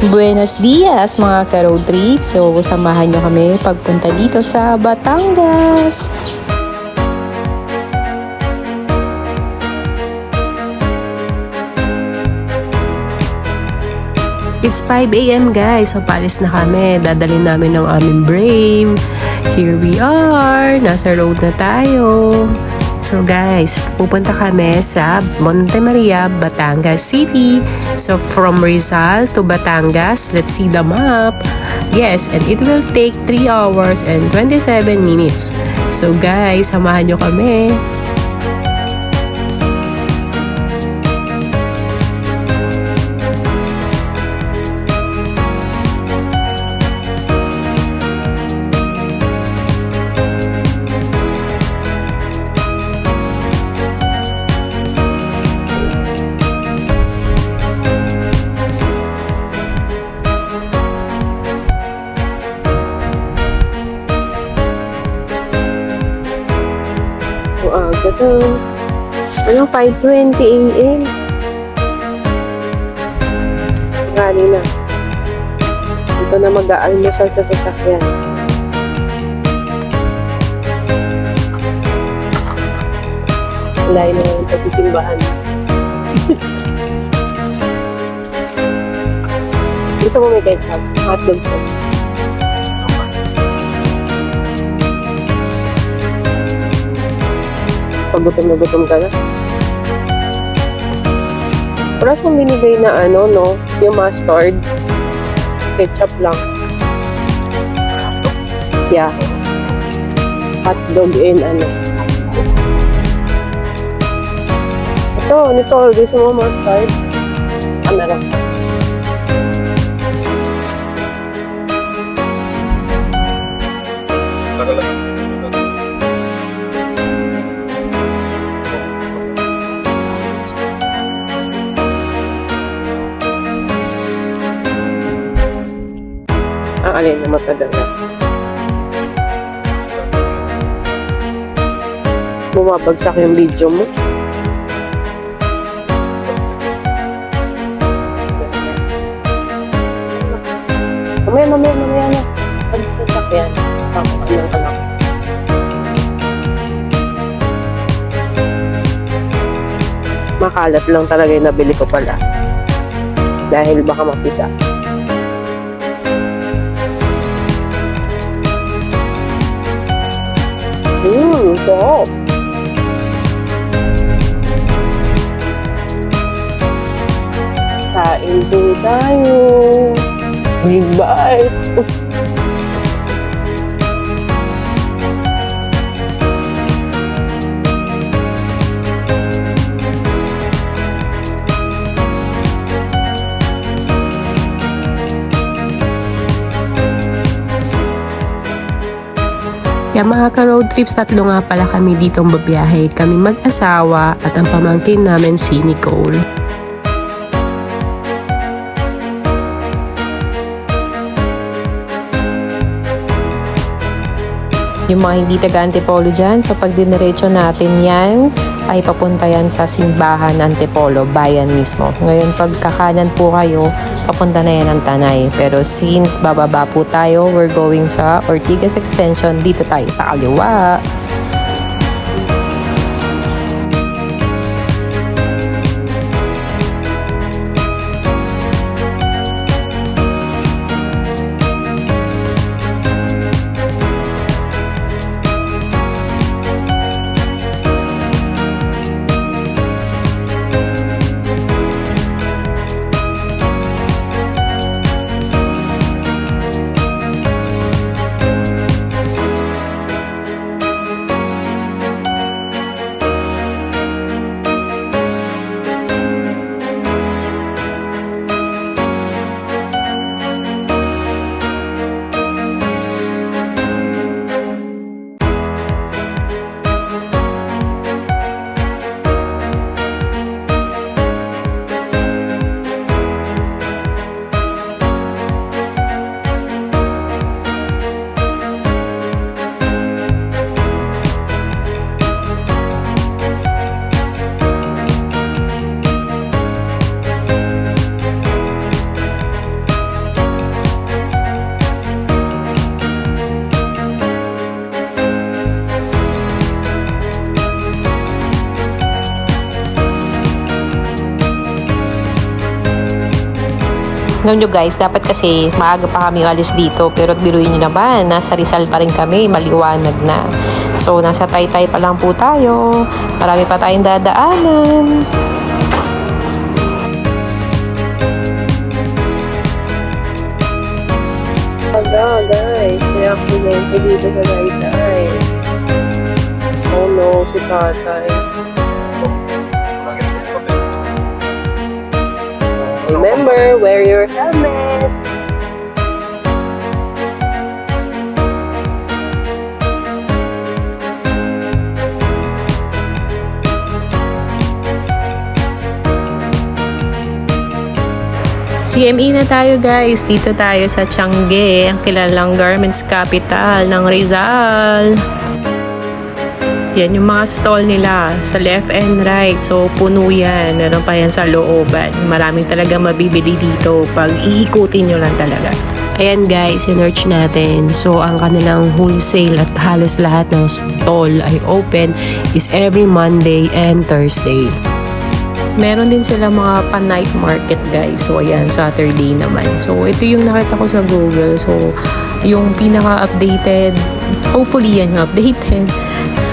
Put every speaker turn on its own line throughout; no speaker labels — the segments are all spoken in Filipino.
Buenos dias mga ka-road trip. So, samahan nyo kami pagpunta dito sa Batangas. It's 5 a.m. guys. So, paalis na kami. Dadalhin namin ng aming Brave. Here we are. Nasa road na tayo. So guys, pupunta kami sa Monte Maria, Batangas City. So from Rizal to Batangas, let's see the map. Yes, and it will take 3 hours and 27 minutes. So guys, samahan nyo kami. Ano, 5:20 a.m. Gali na. Dito na mag-aalmusal sa sasakyan. Lain na yung pagsisimbahan. Gusto mo may ketchup? Hotdog po. Pag gutom ka na. Wala siyang binigay na ano, no? Yung mustard. Ketchup lang. Yeah. Hotdog and ano. Nito. Gusto mo mustard? Ano lang. Alin na matagal na. Bumabagsak yung video mo. Mamaya na. Pag sasakyan, sama ka ng anak. Makalat lang talaga yung nabili ko pala. Dahil baka mapisa. Sarap. Kain po tayo. Big bite. Mga ka-road trips, 3 nga pala kami ditong babiyahe. Kami mag-asawa at ang pamangkin namin si Nicole. Yung mga hindi taga-Antipolo dyan, so pag diniretso natin yan, ay papunta yan sa simbahan Antipolo, bayan mismo. Ngayon, pag kakanan po kayo, papunta na yan ng Tanay. Pero since bababa po tayo, we're going sa Ortigas Extension, dito tayo sa kaliwa. Alam nyo guys, dapat kasi maaga pa kami alis dito. Pero biruin nyo naman, nasa Rizal pa rin kami, maliwanag na. So, nasa Taytay pa lang po tayo. Marami pa tayong dadaanan. Guys, may aksidente dito sa Taytay. Oh no, si tatay. Remember, wear your helmet. CME na tayo guys. Dito tayo sa Tiangge, ang kilalang garments capital ng Rizal. Yan yung mga stall nila sa left and right. So, puno yan. Meron pa yan sa looban. Maraming talaga mabibili dito pag iikutin nyo lang talaga. Ayan guys, sinerch natin. So, ang kanilang wholesale at halos lahat ng stall ay open is every Monday and Thursday. Meron din sila mga pa-night market guys. So, ayan, Saturday naman. So, ito yung nakita ko sa Google. So, yung pinaka-updated, hopefully yan yung updated.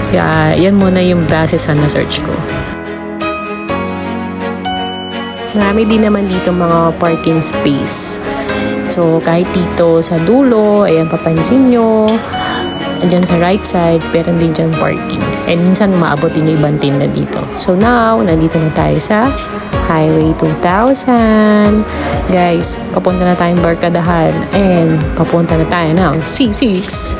Kaya, yan muna yung base sa na-search ko. Marami din naman dito mga parking space. So, kahit dito sa dulo, ayan, papansin nyo, andyan sa right side, pero din dyan parking. And minsan, maabot din yung ibang tinda dito. So, now, nandito na tayo sa Highway 2000. Guys, papunta na tayong Barkadahan. And, papunta na tayo ng C6.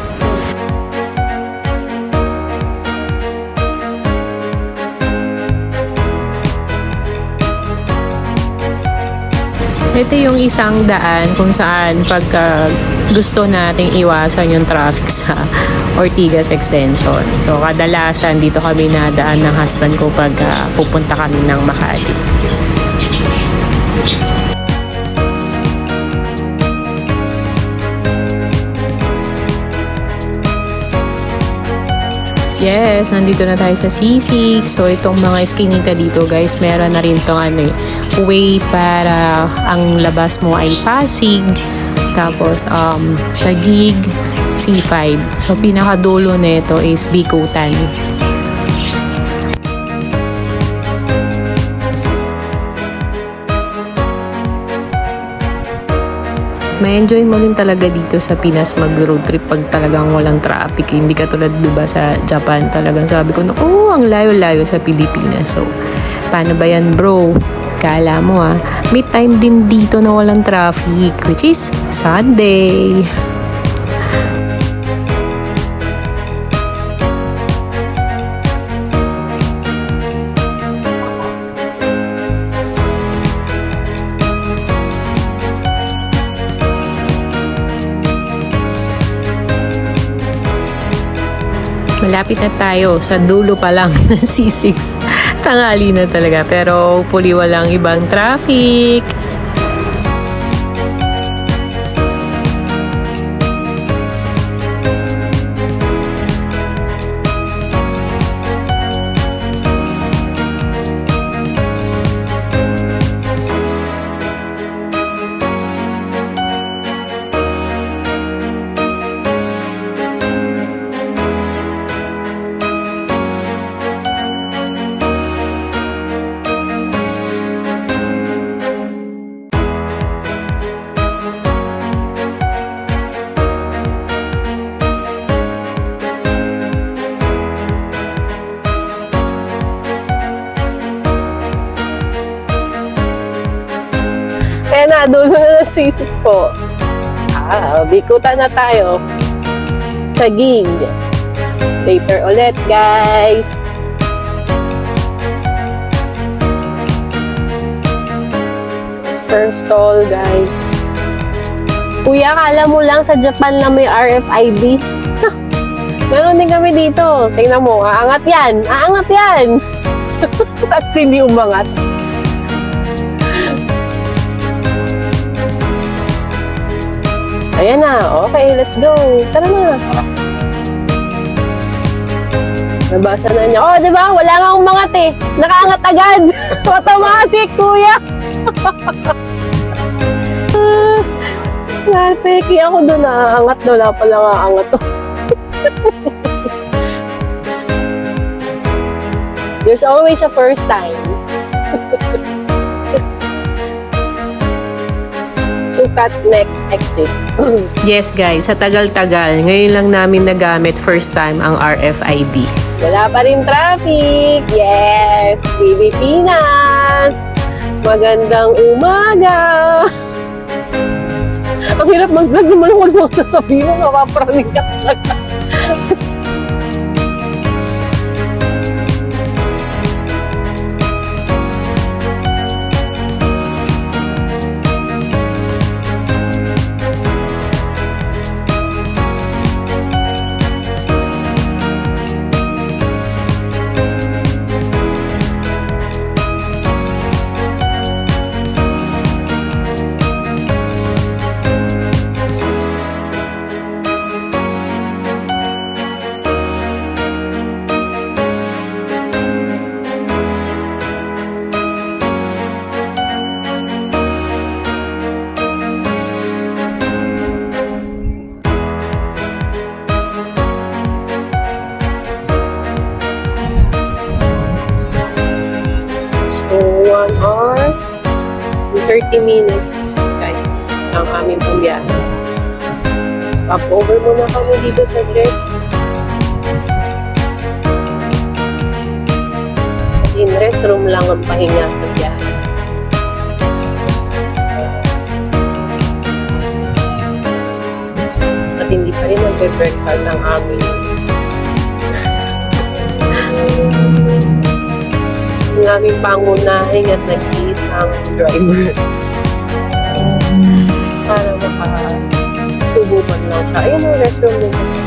Ito yung isang daan kung saan pagka gusto nating iwasan yung traffic sa Ortigas Extension. So, kadalasan dito kami nadaan ng husband ko pag pupunta kami ng Makati. Yes, nandito na tayo sa C6. So, itong mga eskinita dito, guys, meron na rin itong way para ang labas mo ay Pasig. Tapos, Taguig, C5. So, pinakadulo nito is Bikutan. May enjoy mo rin talaga dito sa Pinas mag-road trip pag talagang walang traffic. Hindi ka tulad diba sa Japan talagang sabi ko, oh, ang layo-layo sa Pilipinas. So, paano ba yan bro? Kala mo may time din dito na walang traffic, which is Sunday. Malapit na tayo sa dulo pa lang ng C6. Tanghali na talaga pero hopefully walang ibang traffic. Kaya na, dulo na ng C6 po. Bikutan na tayo. Sa gig. Later ulit, guys. First stall, guys. Kuya, kala mo lang sa Japan na may RFID. Meron din kami dito. Tingnan mo, aangat yan. Aangat yan. Tapos hindi umangat. Ayan na. Okay, let's go. Tara na. Nabasa na niya. Oh, di ba? Wala nga umangat eh. Nakaangat agad. Automatic, kuya. Napeki ako doon na angat na. Wala pala nga angat to. There's always a first time. Sukat next exit. Yes guys, sa tagal-tagal, ngayon lang namin nagamit first time ang RFID. Wala pa rin traffic. Yes, Pilipinas. Magandang umaga. Ang hirap mag-vlog naman, huwag mo sasabihin mo, mapapraning ka talaga. So, 1 hour and 30 minutes, guys, ang aming pagbiyahe. Stop over muna kami dito sa Glen. Kasi in restroom lang ang pahinga sa biyahe. At hindi pa rin nagbe-breakfast ang aming aming pangunahin at nag-iisang driver para makasubukan lang siya. Ayun ang restroom din kasi.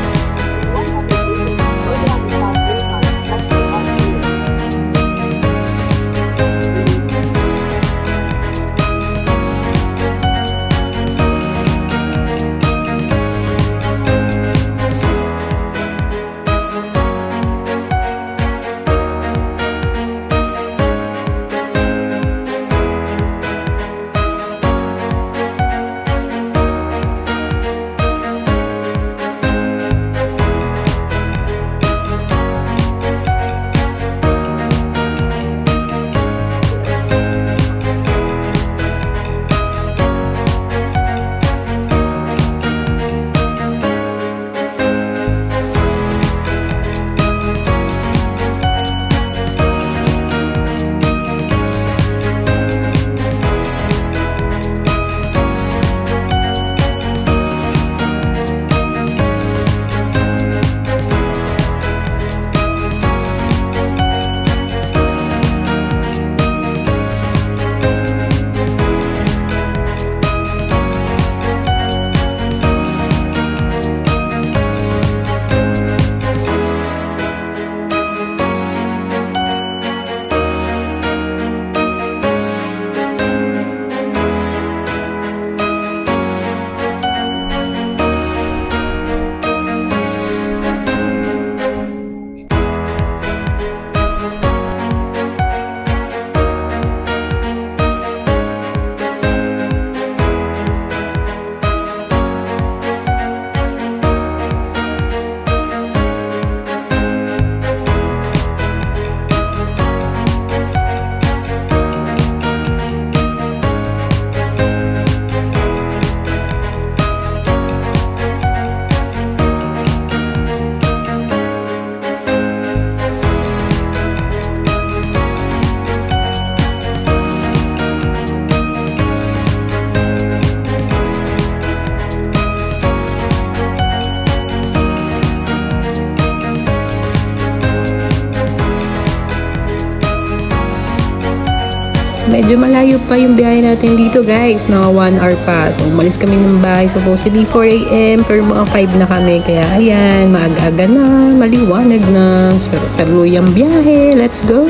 Medyo malayo pa yung biyahe natin dito guys, mga 1 hour pa. So umalis kami ng bahay supposedly 4 AM pero mga 5 na kami. Kaya ayan, maaga-aga na, maliwanag na. So taluyang biyahe, let's go!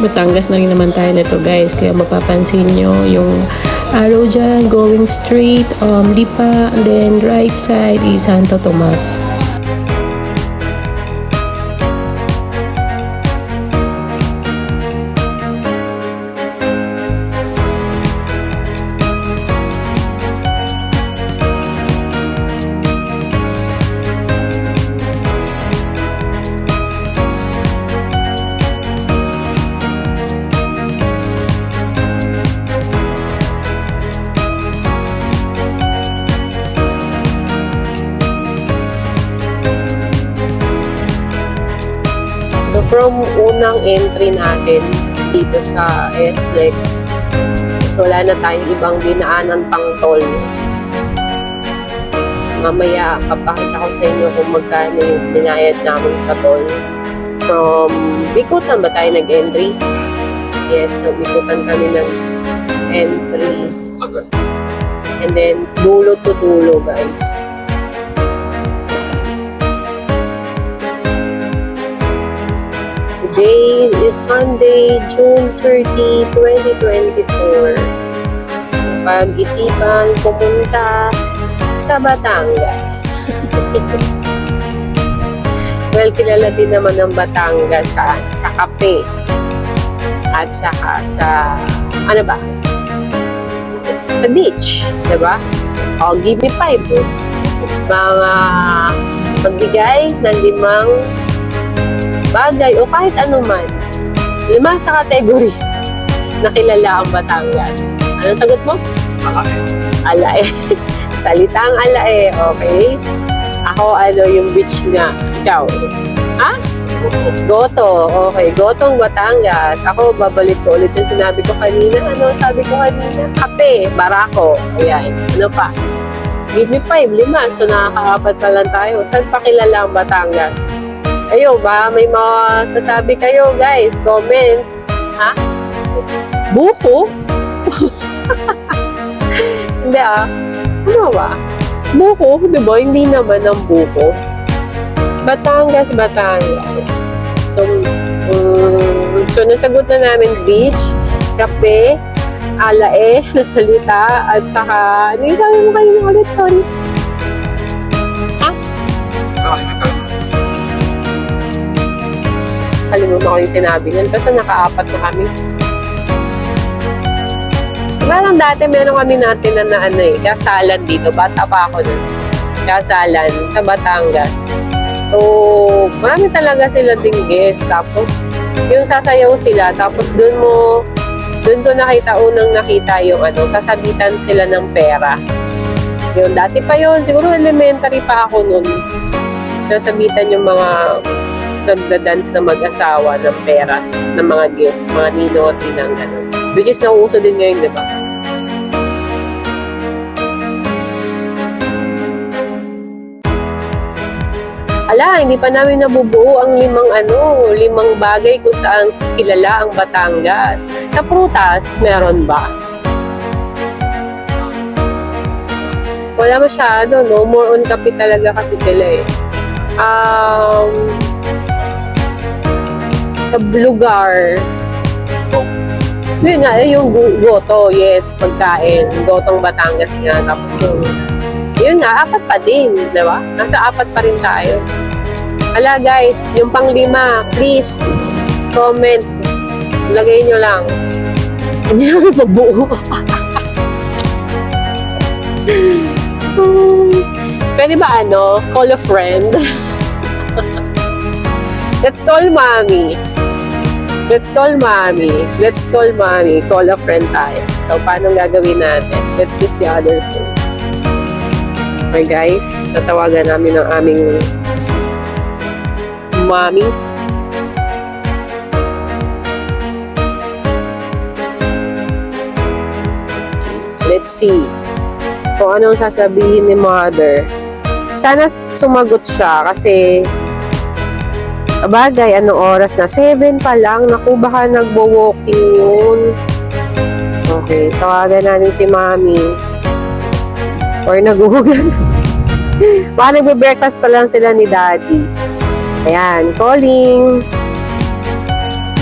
Batangas na rin naman tayo nito guys, kaya mapapansin nyo yung arrow dyan going straight, Lipa, and then right side is Santo Tomas. from unang entry natin dito sa SLEX. So, wala na tayong ibang dinaanan pang toll. Mamaya, papakita ko sa inyo kung magkano yung binayad namin sa toll. From Bikutan ba tayo nag-entry? Yes, so Bikutan kami nag-entry. And then, dulo to dulo, guys. Today is Sunday, June 30, 2024. Pag-isipang pumunta sa Batangas. Well, kilala din naman ng Batangas sa kape. At saka sa, ano ba? Sa beach, diba? O, give me 5. Mga magbigay ng 5 bagay o kahit anuman. 5 sa category na kilala ang Batangas. Anong sagot mo? Alae. Alae. Salitang alae, okay? Ako, yung beach nga. Ikaw? Ha? Goto. Okay, Gotong Batangas. Ako, babalik ko ulit yung sinabi ko kanina. Ano sabi ko kanina? Kape, barako. Ayan. Ano pa? Give me 5, 5. So, nakaka-4 pa lang tayo. Saan pa kilala ang Batangas? Ayo ba? May masasabi kayo, guys. Comment. Ha? Buko? Hindi Ano ba? Buko? Diba? Hindi naman ang buko. Batangas. So, nasagot na namin beach, kape, alae, na salita, at saka, ano yung sabi mo kayo ulit? Sorry. Ha? Kalimutan ko yung sinabi nun kasi naka-4 na kami. Diba lang dati meron kami natin na kasalan dito. Bata pa ako nun. Kasalan sa Batangas. So, marami talaga sila ding guest. Tapos, yung sasayaw sila. Tapos, doon ko nakita yung sasabitan sila ng pera. Yun, dati pa yun. Siguro elementary pa ako nun. Sasabitan yung mga nagda-dance na mag-asawa ng pera ng mga guests, mga nino at inang gano'n. Which is nauuso din ngayon, di ba? Ala, hindi pa namin nabubuo ang 5 bagay kung saan kilala ang Batangas. Sa prutas, meron ba? Wala masyado, no? More on kape talaga kasi sila eh. Sa lugar, yun nga, yung goto, yes, pagkain, gotong Batangas nga, tapos yun nga, 4 pa din, di ba? Nasa 4 pa rin tayo. Ala guys, yung pang 5, please, comment, lagay nyo lang. Hindi namin mabuo. Pwede ba call a friend? Let's call mommy. Call a friend tayo. So, paano gagawin natin? Let's use the other phone. Okay, guys. Tatawagan namin ang aming mommy. Let's see kung anong sasabihin ni mother. Sana sumagot siya kasi bagay, anong oras na? 7 pa lang. Naku, baka nagbo-walking yun. Okay, tawagan natin si mami. Or naghuhugan. Baka nagbe-breakfast pa lang sila ni daddy. Ayan, calling.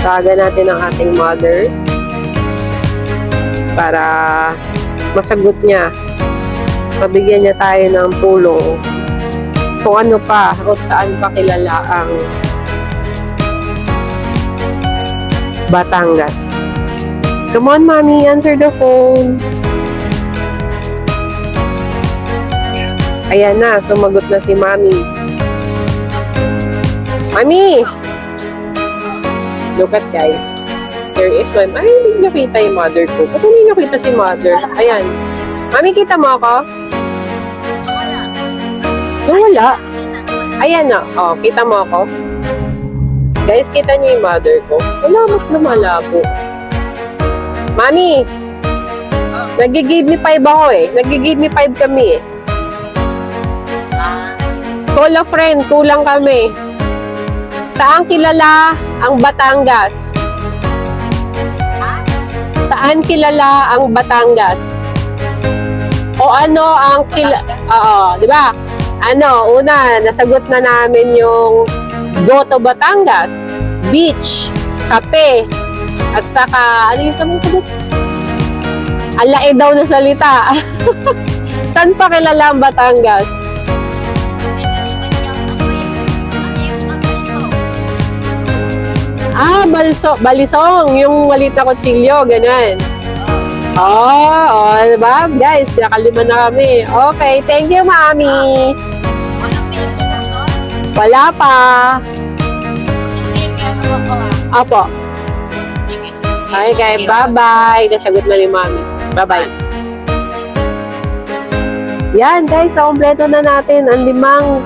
Tawagan natin ang ating mother. Para masagot niya. Mabigyan niya tayo ng tulong. Kung ano pa, o saan pa kilala ang Batangas. Come on, mommy, answer the phone. Ayan na, sumagot na si mami. Mami! Look at guys. There is my... Ay, hindi nakita yung mother ko. Ba't hindi nakita si mother? Ayan. Mami, kita mo ako? Wala. Ayan na. Oh, kita mo ako? Guys, kita niyo yung mother ko? Wala mat na malabo. Mami! Nag-give me 5 ako eh. Nag-give me 5 kami eh. Call a friend, kulang kami. Saan kilala ang Batangas? Saan kilala ang Batangas? O ano ang Oo, di ba? Ano, una, nasagot na namin yung go to Batangas, beach, kape, at saka, ano yung sagot? Alae daw na salita. Saan pa kilala ang Batangas? Balisong, yung maliit na kutsilyo, ganyan. Diba? Guys, nakalima na kami. Okay, thank you, Mami. Wala pa. Apo. Okay, bye-bye. Nasagot na ni Mami. Bye-bye. Yan, guys, kompleto na natin ang limang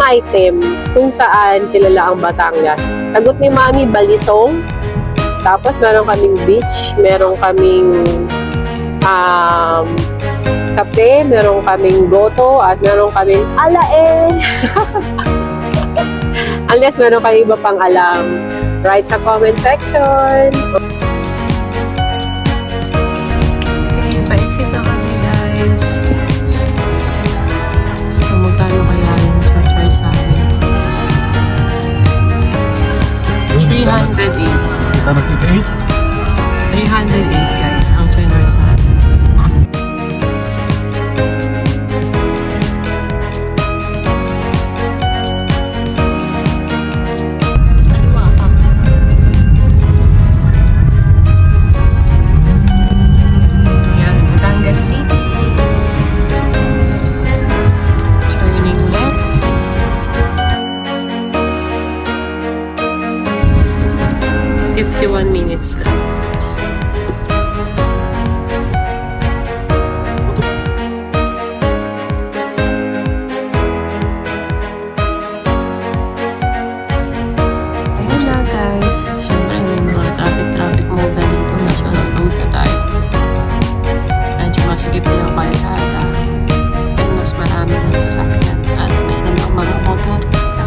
item kung saan kilala ang Batangas. Sagot ni Mami, Balisong. Tapos meron kaming beach, meron kaming kape, meron kaming goto, at meron kaming alae. Unless meron kayo iba pang alam, write sa comment section. Okay, pa-exit na kami, guys. So, magkano kaya yung charge sa amin? 308. 308 guys, ang charge sa amin. Yan, Batangas City. Turning left. 51 minutes left. Ayan na guys. Siyempre may mga traffic mode na dito. National road na tayo. Medyo masigip na yung kalsada. And mas marami ng sasakyan. At meron ng mga motorista.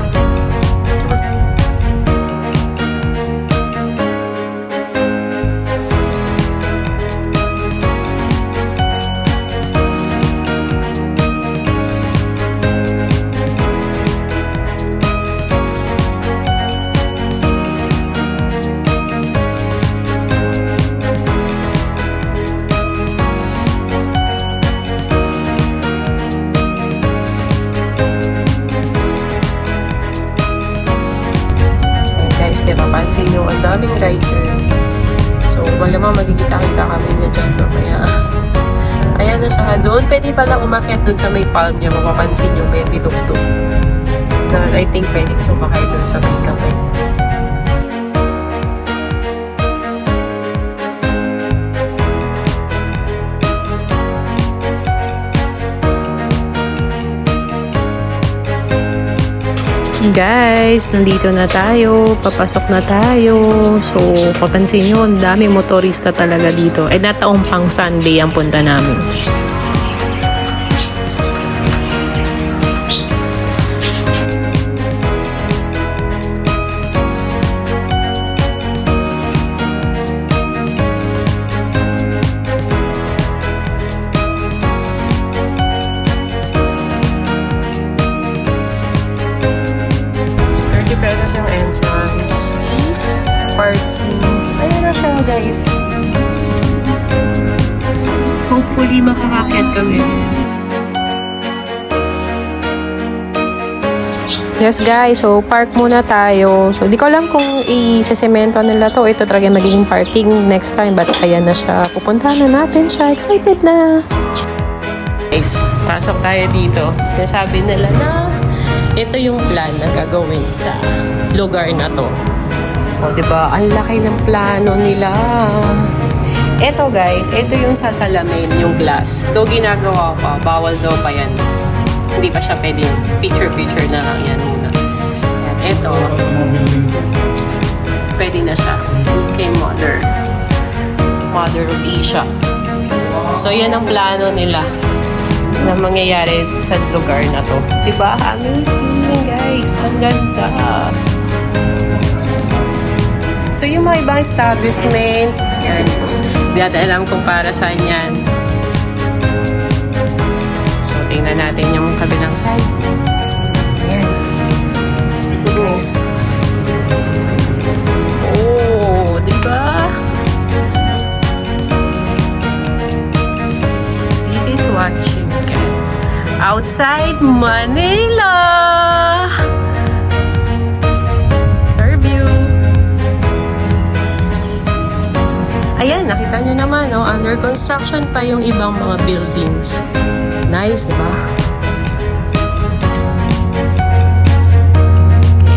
Kaya mapansin nyo, ang daming rider. So, malamang magkikita-kita kami na dyan mamaya. Ayan na siya. Doon, pwede pala umakyat doon sa may palm niya. Mapapansin nyo, may bilog-tog. I think pwede sumakay doon sa may kamay. Guys, nandito na tayo. Papasok na tayo. So, papansin nyo, ang daming motorista talaga dito. Eh, nataong pang Sunday ang punta namin. Pesos yung entrance fee, parking. Ayan na siya guys. Hopefully makakakyat kami. Yes guys, so park muna tayo. So di ko alam kung i-sesemento nila to. Ito talaga magiging parking next time. But ayan na siya. Pupuntahan na natin siya. Excited na. Guys, pasok tayo dito. Sinasabi nila na ito yung plan na gagawin sa lugar na to. O, diba? Ang laki ng plano nila. Ito guys, ito yung sasalamin, yung glass. Though ginagawa pa, bawal daw pa yan. Hindi pa siya pwedeng picture-picture na lang yan muna. Yan. Ito. Pwede na siya. Kay Mother. Mother of Asia. So, yan ang plano nila na mangyayari sa lugar na to. Diba? Amazing, guys. Ang ganda. So, yung mga ibang establishment, yan. Hindi natin alam kung para saan yan. So, tingnan natin yung kabilang side. Ayan. Nice. Oh, diba? This is what you get outside Manila. Serve you. Ayan, nakita nyo naman, oh, under construction pa yung ibang mga buildings. Nice, diba?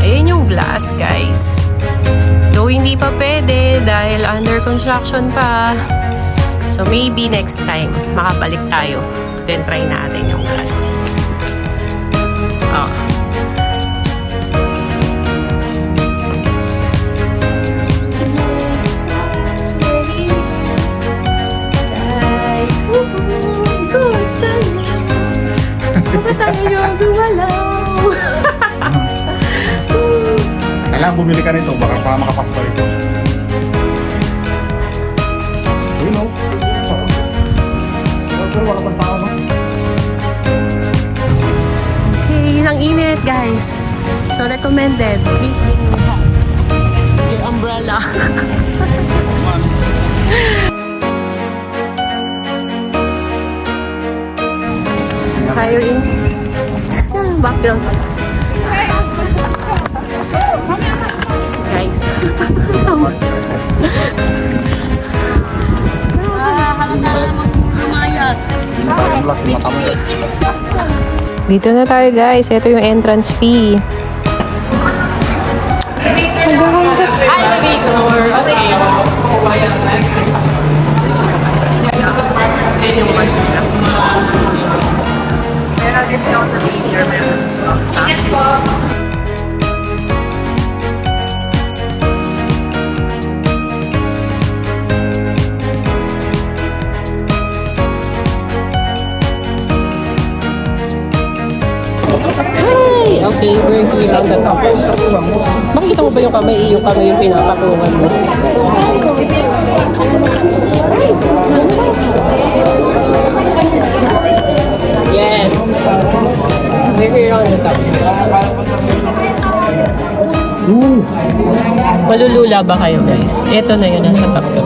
Ayan yung glass, guys. Though hindi pa pwede dahil under construction pa. So maybe next time, makabalik tayo. Then try natin yung glass. Oh. Guys, good tayo. Good tayo, gumalaw.
Kailangan bumili ka nito, baka pa makapasok ito. Ayun o. Pero wala pang tao, no?
Okay, ang init, guys. So, recommended. Please bring your hat. Your umbrella. Tayo in. Background. Guys. Dito na tayo, guys. Ito yung entrance fee. Ay, Victor! Okay. Yung mas nila. Meron discount sa senior, meron discount sa akin. Okay, we're here on the top. Makikita mo ba yung kamay? Yung kamay yung pinapatungan mo. Yes! We're here on the top. Malulula ba kayo, guys? Ito na yun, nasa top ko.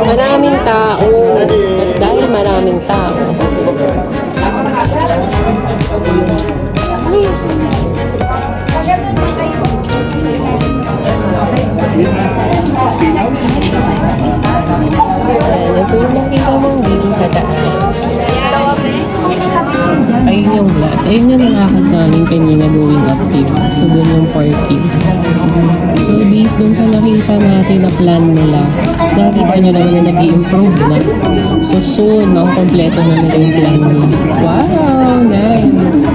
Maraming tao. At dahil maraming tao, ayan, ito yung makita mong view sa taas. Ayun yung glass. Ayun yung nakakad namin kanina going up here. So, doon yung parking. So, based dun sa nakita natin na plan nila, nakikita nyo naman na nag-i-improve na. So, soon, kompleto na nila yung plan nila. Wow! Nice!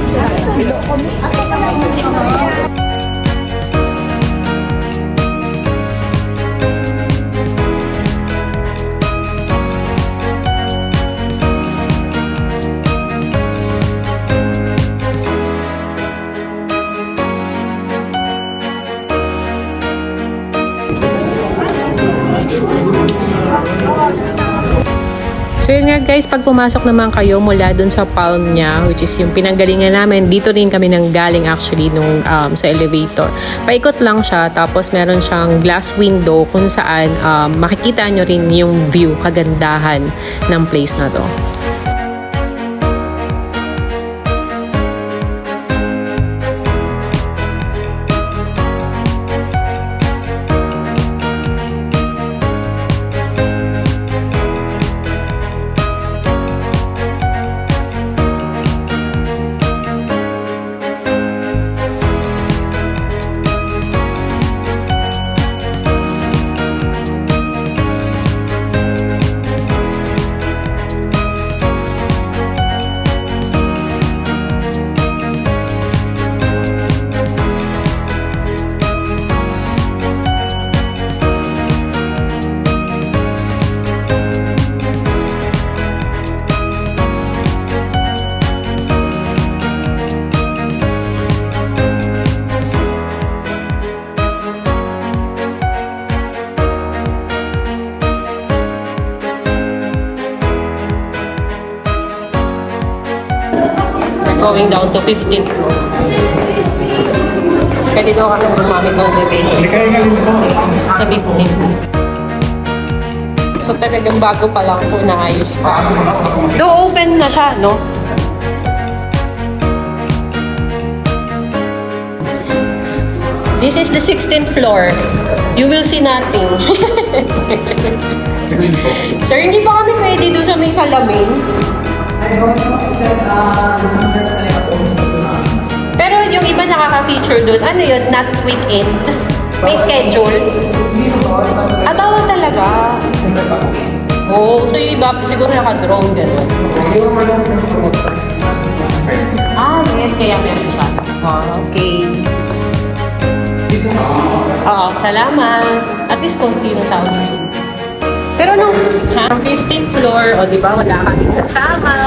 So yun nga guys, pag pumasok naman kayo mula dun sa palm niya, which is yung pinanggalingan namin, dito rin kami nang galing actually nung sa elevator. Paikot lang siya, tapos meron siyang glass window kung saan makikita nyo rin yung view, kagandahan ng place na to. going down to 15th floor. Pwede daw kami gumamit ng elevator
Hindi kayo nga ito.
sa 15th. So talagang bago pa lang ito, naayos pa. Do open na siya, no? This is the 16th floor. You will see nothing. Sir, hindi pa kami pwede doon sa may salamin. Pero yung iba nakaka-feature doon, ano yun, not weekend. May schedule. Bawal talaga. Oh, so yung iba siguro naka-drone gano'n. Yes, kaya meron siya. Okay. Oo, salamat. At least konti ng tao. Pero nung 15th floor, o di ba, wala kaming kasama.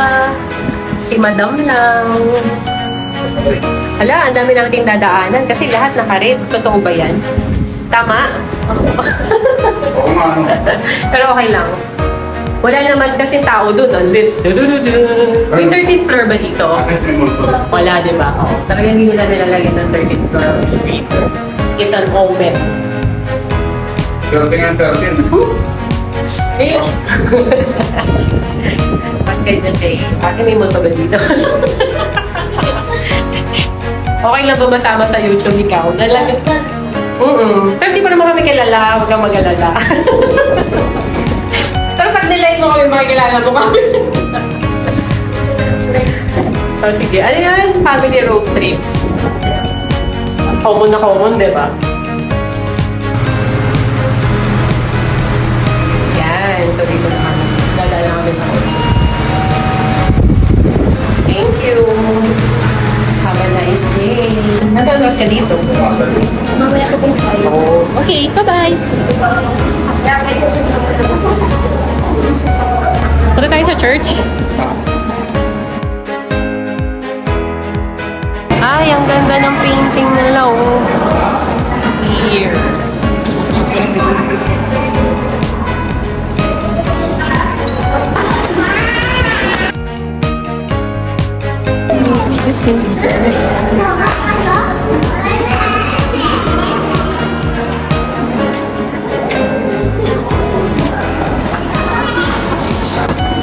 Si Madam lang. Hala, ang dami nating dadaanan kasi lahat naka-red. Totoo ba yan? Tama?
Oo nga, ano.
Pero okay lang. Wala naman kasing tao doon unless may 13th floor ba dito?
At least may multo.
Wala, di ba? Oh, talagang hindi nila nilalagyan ng 13th floor elevator. It's an omen.
13 and 13.
Eh, what can you say? Ate, may multo ba dito? Okay lang ba masama sa YouTube ikaw? Lalagyan ka. Pero di pa naman kami kilala. Huwag kang mag-alala. Pero pag nilike mo kami, makikilala mo kami. So, sige. Ano yan? Family road trips. Common na common, di ba? Yan. So, dito na kami. Dadaan na kami sa course. Thank you. Have a nice day. Hanggang oras ka dito.
Mamaya ko pong kayo.
Oh, okay. Bye-bye. Punta tayo sa church. Ay, ang ganda ng painting nila, oh. Here. Excuse me.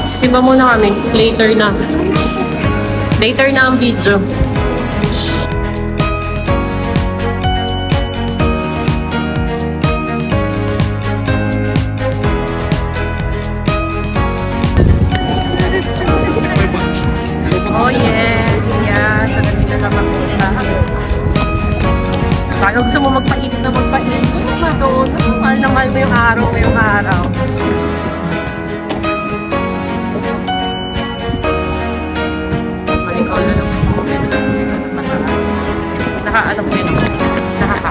Sisimba muna kami. Later na. Later na ang video. Oh yes, yeah. So nandito na kami sa Baka gusto mo magpainit na magpainit. Ano ba doon? Mahal na mahal mo yung araw ngayong araw. Ikaw na lang gusto mo medyo mataas. Naka-ano ko yun. Nakaka.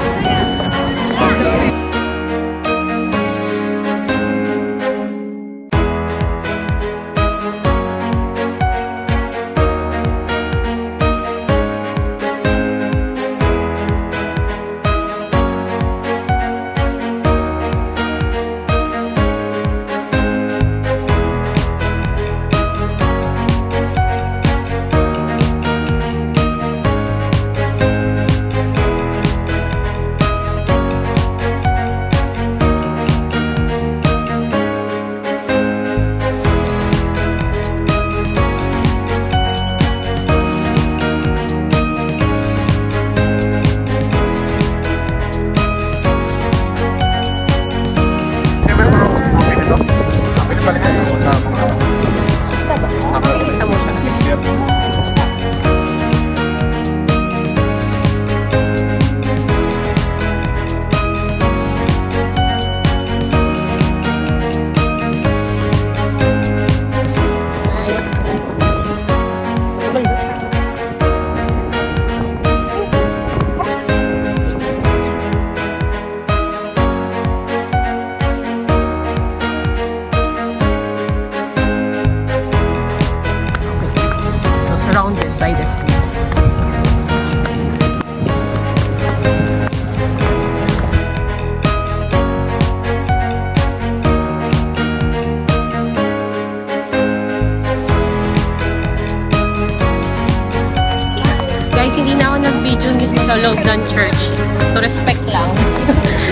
loob ng church. To respect lang.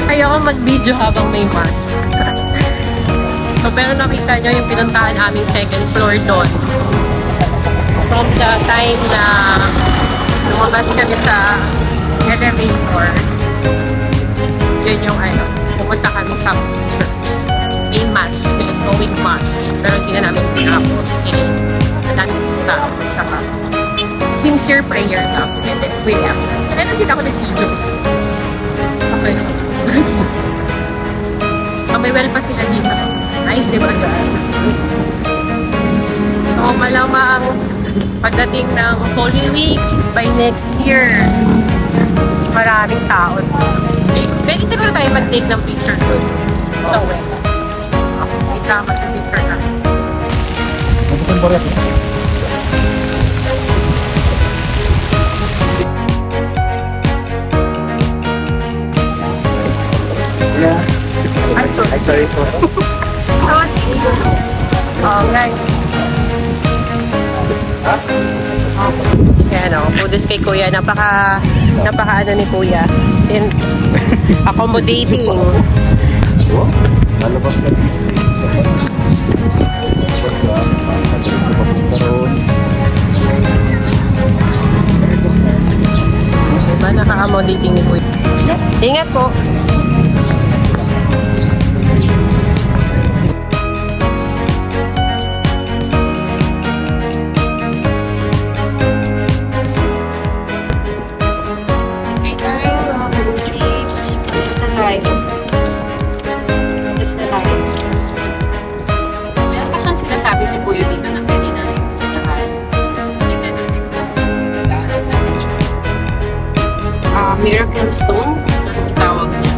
Ayoko mag-video habang may mass. So, pero nakita nyo yung pinuntahan aming second floor doon. From the time na lumabas kami sa elevator, yun yung pumunta kami sa church. May mass, may going mass. Pero hindi na namin pinapos. Natin sa tao. Saka, sincere prayer lang. And then, we left. Kaya nagkita ako ng video. Okay. May well pa sila dito. Nice, di ba guys? So, malamang pagdating ng Holy Week, by next year, maraming tao. Okay. Pwede siguro tayo mag-take ng picture doon. So, well. Okay, wait lang, mag-picture na.
Mabukan ba rin? Yeah.
I'm sorry
po.
Oh, guys. Yan o, kudos kay Kuya. Napaka ano ni Kuya. Accommodating.
Ano ba ka?
Diba, naka-accommodating ni Kuya. Ingat po. Meron pa siyang sinasabi si Kuya dito na pwede na puntahan. Tingnan natin. Mag-aaral natin siya. Miracle Stone, anong tawag niya?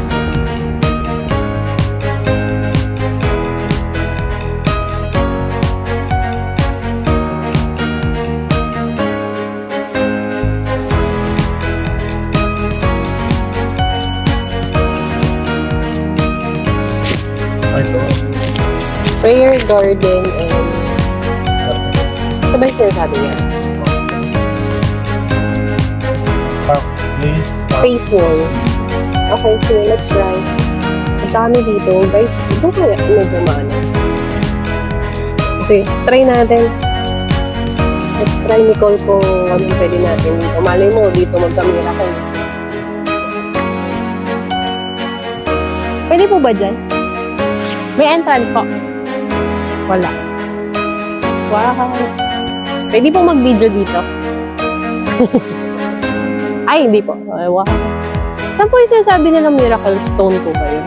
Ito.
Prayer Garden and... Ano ba yung sinasabi niya?
Please.
Face wall. Okay, sige, let's try. Ang dami dito. Guys, ito kaya medyo maano. Kasi, try natin. Let's try, Nicole, kung anong pwede natin dito. Malay mo, dito magkamera kayo. Pwede po ba dyan? May entrance po. Wala. Wow. Pwede po mag-video dito. Ay, hindi po. Ay, wow. Saan po yung sinasabi nilang Miracle Stone po ba yun?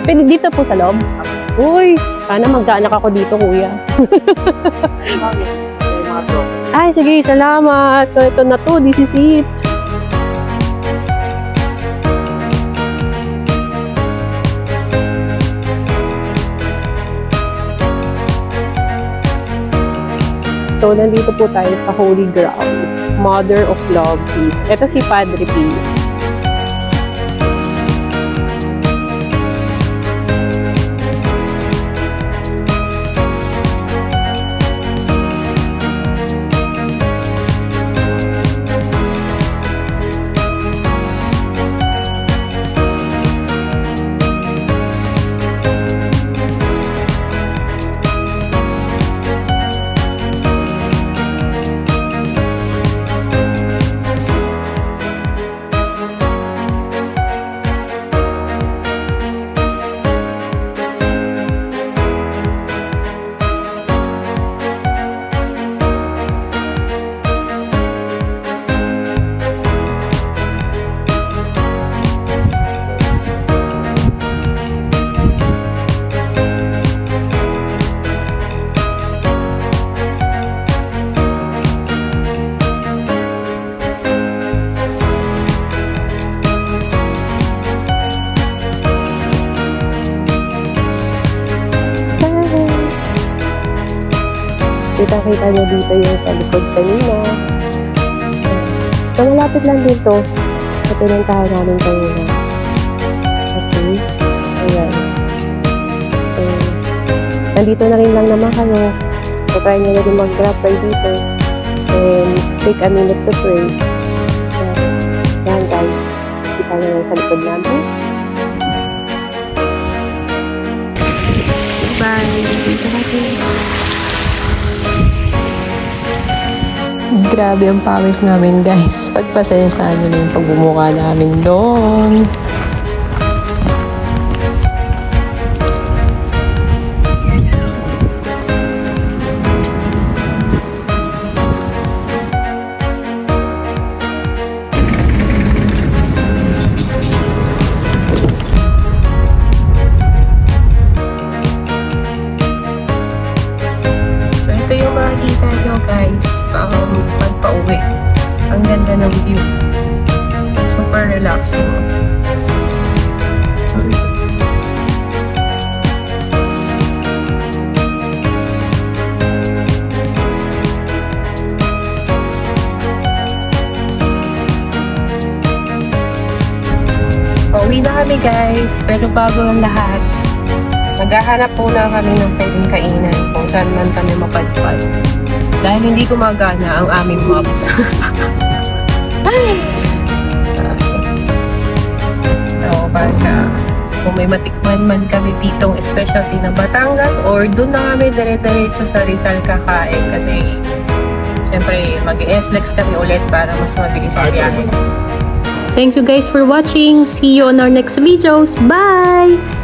Pwede dito po sa loob? Uy, sana magdaanak ako dito, kuya. Ay, sige, salamat. Ito na to, this is it. So, nandito po tayo sa Holy Ground. Mother of Love is. Ito si Padre Pio. Kita-kita nyo dito yung sa likod kanina. So, malapit lang dito. Sa pinuntahan namin kanina. Okay. So, yan. So, nandito na rin lang naman kayo. So, try nyo na rin mag-grab right dito. and take a minute to pray. So, yan guys. Kita nyo sa likod namin. Bye! Dito natin. Grabe ang pawis namin guys. Pagpasensyahan nyo na yung pagbumuka namin doon. So ito yung makikita nyo guys, pagpa-uwi. Ang ganda ng view. Super relaxing. Pauwi na kami guys, pero bago ang lahat, maghahanap muna kami ng pwedeng kainan kung saan man kami mapadpad. Dahil hindi gumagana ang aming maps. So, baka kung may matikman man kami ditong specialty ng Batangas or doon na kami dire-diretso sa Rizal kakain kasi syempre mag-SLEX kami ulit para mas mabilis ang biyahe. Thank you guys for watching. See you on our next videos. Bye!